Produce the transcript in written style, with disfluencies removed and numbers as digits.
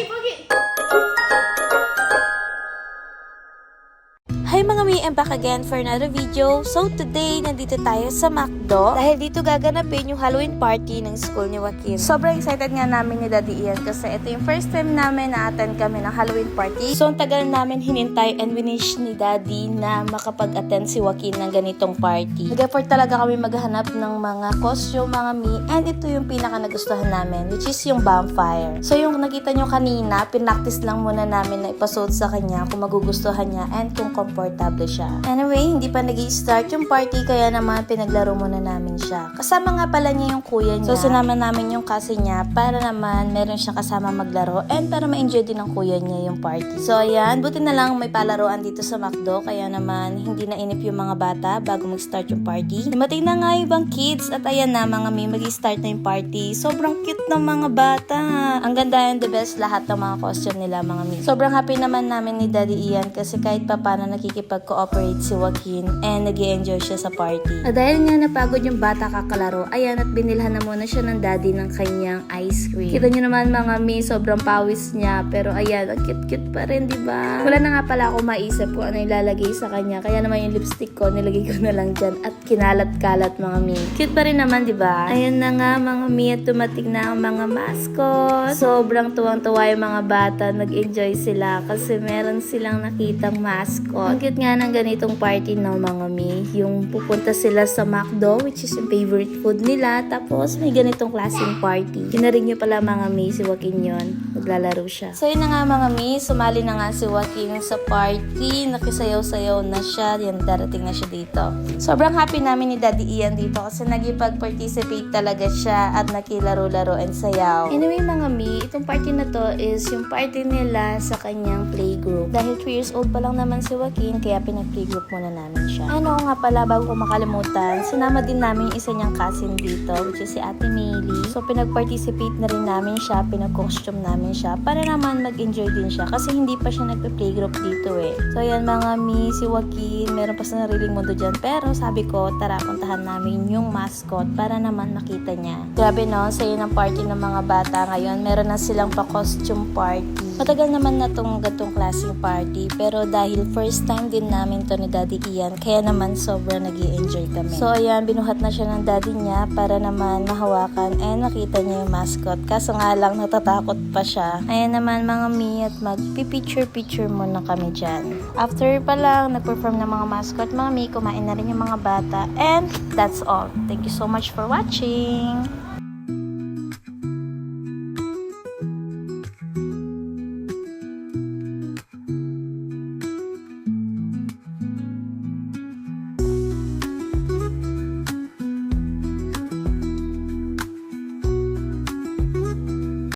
Pogi! Hi mga mi, I'm back again for another video. So today, nandito tayo sa McDo dahil dito gaganapin yung Halloween party ng school ni Joaquin. Sobrang excited nga namin ni Daddy Ian kasi ito yung first time namin na-attend kami ng Halloween party. So ang tagal namin hinintay and winish ni Daddy na makapag-attend si Joaquin ng ganitong party. Nag-effort talaga kami maghanap ng mga costume mga mi, and ito yung pinaka nagustuhan namin, which is yung bonfire. So yung nakita nyo kanina, pinaktis lang muna namin na ipasuot sa kanya kung magugustuhan niya and kung komportable siya. Anyway, hindi pa nag-i-start yung party kaya naman pinaglaro muna namin siya. Kasama nga pala niya yung kuya niya. So sinama namin yung cousin niya para naman meron siya kasama maglaro and para ma-enjoy din ng kuya niya yung party. So ayan, buti na lang may palaruan dito sa McDo kaya naman hindi nainip yung mga bata bago mag-start yung party. Dumating na nga yung ibang kids at ayan na mga mi, mag-i-start na yung party. Sobrang cute ng mga bata. Ang ganda and the best lahat ng mga costume nila mga mi. Sobrang happy naman namin ni Daddy Ian kasi kahit pa paano nakikipag-cooperate si Joaquin and nag-i-enjoy siya sa party. At dahil nga napagod yung bata kakalaro, ayan at binilhan na muna siya ng daddy ng kanyang ice cream. Kita nyo naman mga mi, sobrang pawis niya pero ayan, ang cute-cute pa rin, diba? Wala na nga pala ako maisip kung ano ilalagay sa kanya kaya naman yung lipstick ko, nilagay ko na lang dyan at kinalat-kalat mga mi. Cute pa rin naman, diba? Ayan na nga mga mi at tumating na ang mga mascot. Sobrang tuwang-tuwa yung mga bata, nag-enjoy sila kasi meron silang nakitang mascot. Ang cute nga ng ganitong party ng mga mi, yung pupunta sila sa McDo which is yung favorite food nila tapos may ganitong klaseng party. Kinarig nyo pala mga mi, si Joaquin yun, maglalaro siya. So yun na nga mga mi, sumali na nga si Joaquin sa party, nakisayaw-sayaw na siya, yan darating na siya dito. Sobrang happy namin ni Daddy Ian dito kasi nagipag-participate talaga siya at nakilaro-laro and sayaw. Anyway mga mi, itong party na to is yung party nila sa kanyang playgroup. Dahil 3 years old pa lang naman si Joaquin, kaya pinag-playgroup muna namin siya. Ano nga pala, bago ko makalimutan, sinama din namin yung isa niyang cousin dito, which is si Ate Maylie. So pinag-participate na rin namin siya, pinag-costume namin siya, para naman mag-enjoy din siya, kasi hindi pa siya nagpe-playgroup dito eh. So yan mga mi, si Joaquin, meron pa sa sariling mundo dyan, pero sabi ko, tara puntahan namin yung mascot para naman makita niya. Grabe no, sa ng party ng mga bata ngayon, meron na silang pa-costume party. Matagal naman na tong gatong klaseng party, pero dahil first time din namin to ni Daddy Ian, kaya naman sobrang nag-i-enjoy kami. So ayan, binuhat na siya ng daddy niya para naman mahawakan and makita niya yung mascot. Kaso nga lang, natatakot pa siya. Ayan naman mga mi, at mag-picture-picture muna kami dyan. After pa lang, nag-perform ng mga mascot, mga mi, kumain na rin yung mga bata. And that's all. Thank you so much for watching!